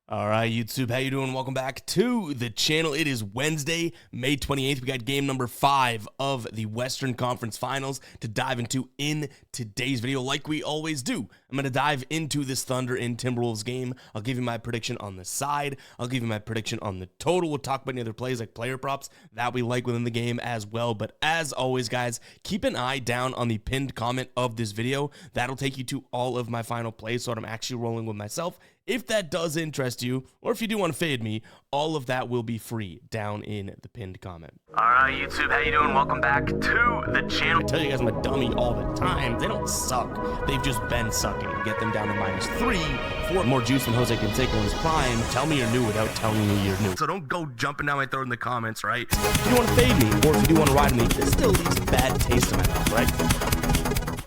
All right, YouTube, how you doing? Welcome back to the channel. It is Wednesday, May 28th. We got game number 5 of the Western Conference Finals to dive into in today's video. Like we always do, I'm going to dive into this Thunder and Timberwolves game. I'll give you my prediction on the side. I'll give you my prediction on the total. We'll talk about any other plays like player props that we like within the game as well. But as always, guys, keep an eye down on the pinned comment of this video. That'll take you to all of my final plays, so what I'm actually rolling with myself. If that does interest you, or if you do want to fade me, all of that will be free down in the pinned comment. All right, YouTube, how you doing? Welcome back to the channel. I tell you guys I'm a dummy all the time. They don't suck. They've just been sucking. Get them down to -3 for more juice than Jose Canseco in his prime. Tell me you're new without telling me you're new. So don't go jumping down my throat in the comments, right? If you want to fade me, or if you do want to ride me, this still leaves a bad taste in my mouth, right?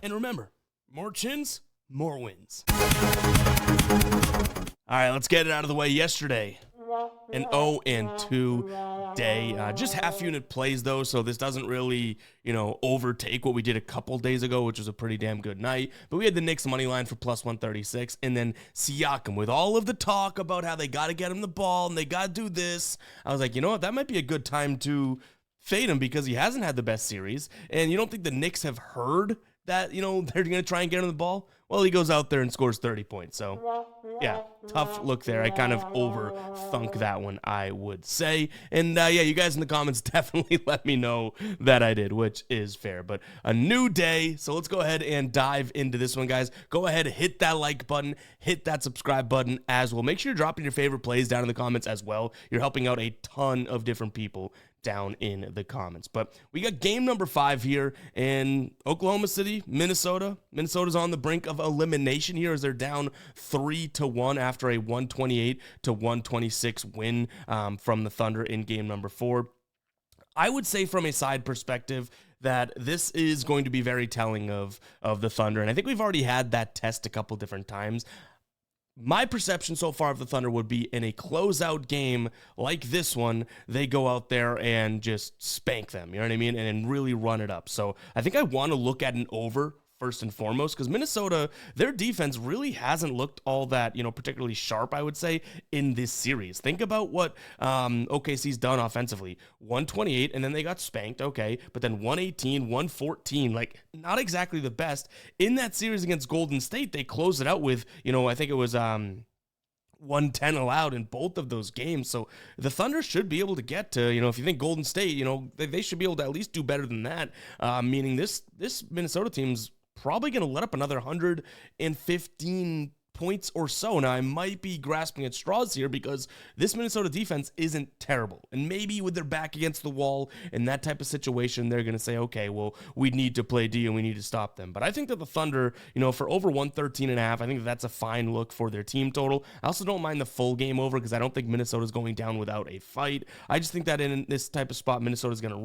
And remember, more chins, more wins. All right, let's get it out of the way. Yesterday, an 0-2 day. Just half unit plays, though, so this doesn't really, overtake what we did a couple days ago, which was a pretty damn good night. But we had the Knicks money line for +136, and then Siakam, with all of the talk about how they got to get him the ball and they got to do this. I was like, you know what, that might be a good time to fade him because he hasn't had the best series. And you don't think the Knicks have heard that, they're going to try and get him the ball? Well, he goes out there and scores 30 points. So, yeah, tough look there. I kind of overthunk that one, I would say. And, yeah, you guys in the comments definitely let me know that I did, which is fair. But a new day, so let's go ahead and dive into this one, guys. Go ahead, hit that like button, hit that subscribe button as well. Make sure you're dropping your favorite plays down in the comments as well. You're helping out a ton of different people down in the comments. But we got game number 5 here in Oklahoma City, Minnesota. Minnesota's on the brink of elimination here as they're down 3-1 after a 128-126 win from the Thunder in game number 4. I would say from a side perspective that this is going to be very telling of the Thunder, and I think we've already had that test a couple different times. My perception so far of the Thunder would be in a closeout game like this one, they go out there and just spank them, you know what I mean, and really run it up. So I think I want to look at an over first and foremost, because Minnesota, their defense really hasn't looked all that, particularly sharp, I would say, in this series. Think about what OKC's done offensively. 128, and then they got spanked, okay, but then 118, 114, like, not exactly the best. In that series against Golden State, they closed it out with, I think it was 110 allowed in both of those games. So the Thunder should be able to get to, if you think Golden State, they should be able to at least do better than that, meaning this Minnesota team's probably going to let up another 115 points or so. Now, I might be grasping at straws here because this Minnesota defense isn't terrible. And maybe with their back against the wall in that type of situation, they're going to say, okay, well, we need to play D and we need to stop them. But I think that the Thunder, for over 113.5, I think that's a fine look for their team total. I also don't mind the full game over because I don't think Minnesota's going down without a fight. I just think that in this type of spot, Minnesota's going to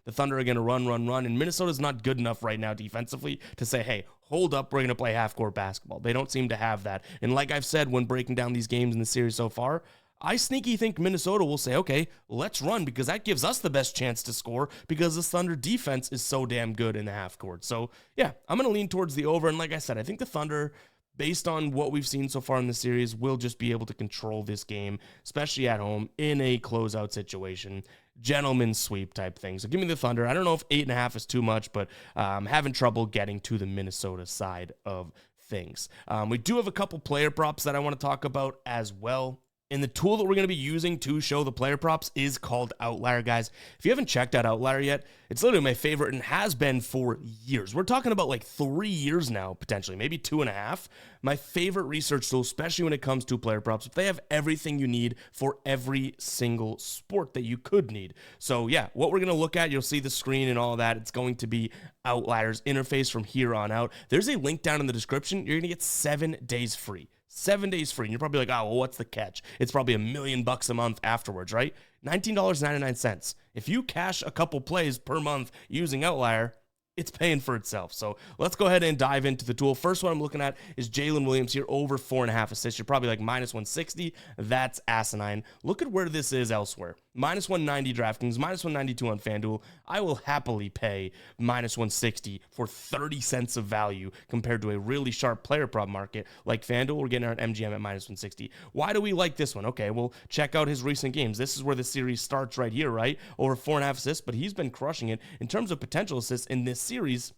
the Thunder are going to run, and Minnesota's not good enough right now defensively to say, hey, hold up, we're going to play half-court basketball. They don't seem to have that. And like I've said when breaking down these games in the series so far, I sneaky think Minnesota will say, okay, let's run because that gives us the best chance to score because this Thunder defense is so damn good in the half-court. So, yeah, I'm going to lean towards the over. And like I said, I think the Thunder, based on what we've seen so far in the series, will just be able to control this game, especially at home in a closeout situation. Gentleman's sweep type thing. So give me the Thunder. I don't know if 8.5 is too much, but I'm having trouble getting to the Minnesota side of things. We do have a couple player props that I want to talk about as well. And the tool that we're going to be using to show the player props is called Outlier, guys. If you haven't checked out Outlier yet, it's literally my favorite and has been for years. We're talking about like 3 years now, potentially, maybe 2.5. My favorite research tool, especially when it comes to player props. They have everything you need for every single sport that you could need. So yeah, what we're going to look at, you'll see the screen and all that. It's going to be Outlier's interface from here on out. There's a link down in the description. You're going to get 7 days free. 7 days free. And you're probably like, oh, well, what's the catch? It's probably $1 million a month afterwards, right? $19.99. If you cash a couple plays per month using Outlier, it's paying for itself. So let's go ahead and dive into the tool. First one I'm looking at is Jalen Williams here, over 4.5 assists. You're probably like -160. That's asinine. Look at where this is elsewhere. minus 190 DraftKings, minus 192 on FanDuel. I will happily pay minus 160 for 30 cents of value compared to a really sharp player prop market like FanDuel. We're getting our MGM at minus 160. Why do we like this one? Okay, well, check out his recent games. This is where the series starts right here, right? Over 4.5 assists, but he's been crushing it in terms of potential assists in this series.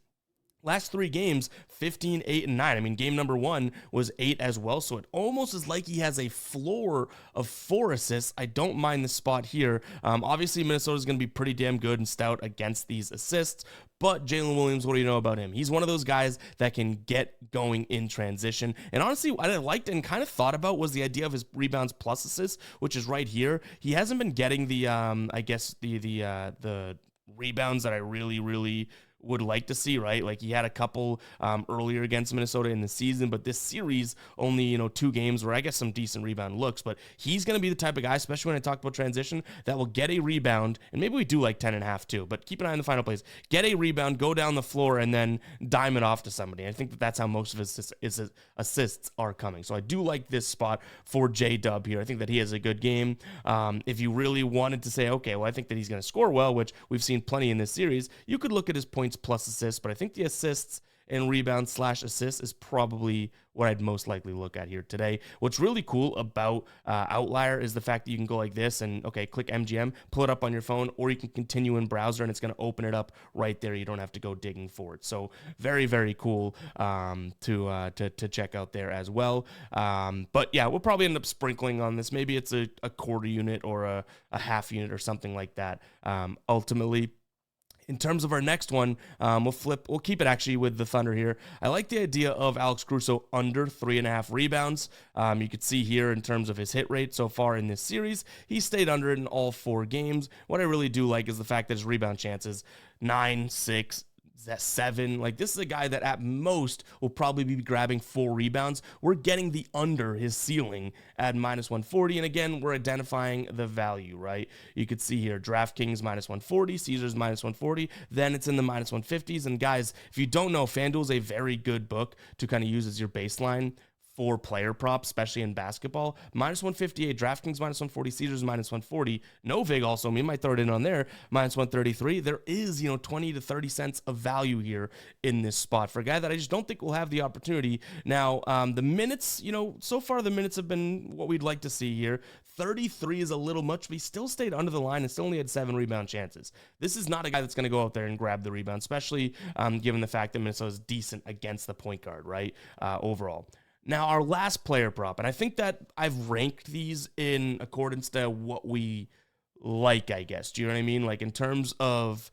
Last 3 games, 15, 8, and 9. I mean, game number 1 was 8 as well, so it almost is like he has a floor of 4 assists. I don't mind the spot here. Obviously, Minnesota's going to be pretty damn good and stout against these assists, but Jalen Williams, what do you know about him? He's one of those guys that can get going in transition. And honestly, what I liked and kind of thought about was the idea of his rebounds plus assists, which is right here. He hasn't been getting the, the rebounds that I really would like to see, right? Like he had a couple earlier against Minnesota in the season, but this series only, 2 games where I guess some decent rebound looks, but he's going to be the type of guy, especially when I talk about transition, that will get a rebound, and maybe we do like 10.5 too, but keep an eye on the final plays, get a rebound, go down the floor, and then dime it off to somebody. I think that's how most of his assists are coming. So I do like this spot for J-Dub here. I think that he has a good game. If you really wanted to say, okay, well, I think that he's going to score well, which we've seen plenty in this series, you could look at his points plus assists, but I think the assists and rebounds / assists is probably what I'd most likely look at here today. What's really cool about Outlier is the fact that you can go like this and, okay, click MGM, pull it up on your phone, or you can continue in browser and it's going to open it up right there. You don't have to go digging for it. So very, very cool to check out there as well. But yeah, we'll probably end up sprinkling on this. Maybe it's a quarter unit or a half unit or something like that. Ultimately, in terms of our next one, we'll keep it actually with the Thunder here. I like the idea of Alex Caruso under 3.5 rebounds. You could see here in terms of his hit rate so far in this series, he stayed under it in all 4 games. What I really do like is the fact that his rebound chances 9, 6, 7. Like, this is a guy that at most will probably be grabbing 4 rebounds. We're getting the under his ceiling at minus 140. And again, we're identifying the value, right? You could see here DraftKings minus 140, Caesars minus 140. Then it's in the minus 150s. And guys, if you don't know, FanDuel is a very good book to kind of use as your baseline for player props, especially in basketball. Minus 158, DraftKings minus 140, Caesars minus 140. No vig also, we might throw it in on there, minus 133. There is, 20 to 30 cents of value here in this spot for a guy that I just don't think will have the opportunity. Now, the minutes, so far the minutes have been what we'd like to see here. 33 is a little much, but he still stayed under the line and still only had 7 rebound chances. This is not a guy that's going to go out there and grab the rebound, especially given the fact that Minnesota is decent against the point guard, right, overall. Now, our last player prop, and I think that I've ranked these in accordance to what we like, I guess. Do you know what I mean? Like, in terms of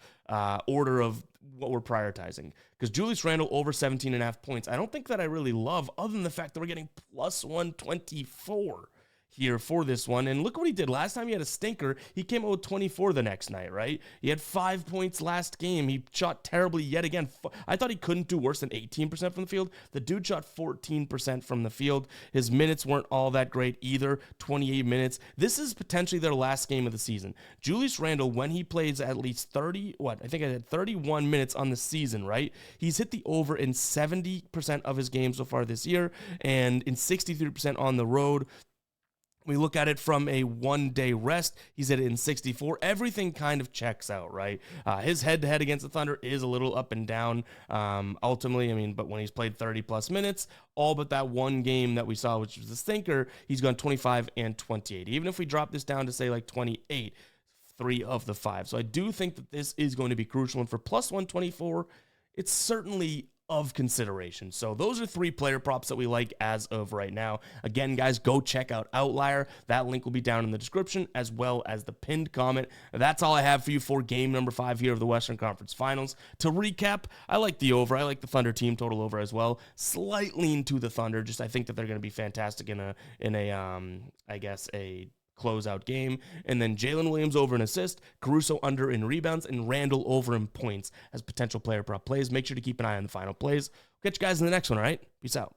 order of what we're prioritizing. Because Julius Randle over 17.5 points, I don't think that I really love, other than the fact that we're getting plus 124 here for this one. And look what he did. Last time he had a stinker, he came out with 24 the next night, right? He had 5 points last game. He shot terribly yet again. I thought he couldn't do worse than 18% from the field. The dude shot 14% from the field. His minutes weren't all that great either, 28 minutes. This is potentially their last game of the season. Julius Randle, when he plays at least 31 minutes on the season, right? He's hit the over in 70% of his games so far this year and in 63% on the road. We look at it from a 1-day rest. He's at it in 64. Everything kind of checks out, right? His head-to-head against the Thunder is a little up and down, ultimately. But when he's played 30-plus minutes, all but that one game that we saw, which was the stinker, he's gone 25 and 28. Even if we drop this down to, say, like 28, 3 of the 5. So I do think that this is going to be crucial. And for plus 124, it's certainly of consideration. So those are 3 player props that we like as of right now. Again, guys, go check out Outlier. That link will be down in the description as well as the pinned comment. That's all I have for you for game number 5 here of the Western Conference Finals. To recap, I like the over. I like the Thunder team total over as well. Slight lean to the Thunder. Just I think that they're going to be fantastic in a closeout game. And then Jalen Williams over an assist, Caruso under in rebounds, and Randle over in points as potential player prop plays. Make sure to keep an eye on the final plays. We'll catch you guys in the next one, all right? Peace out.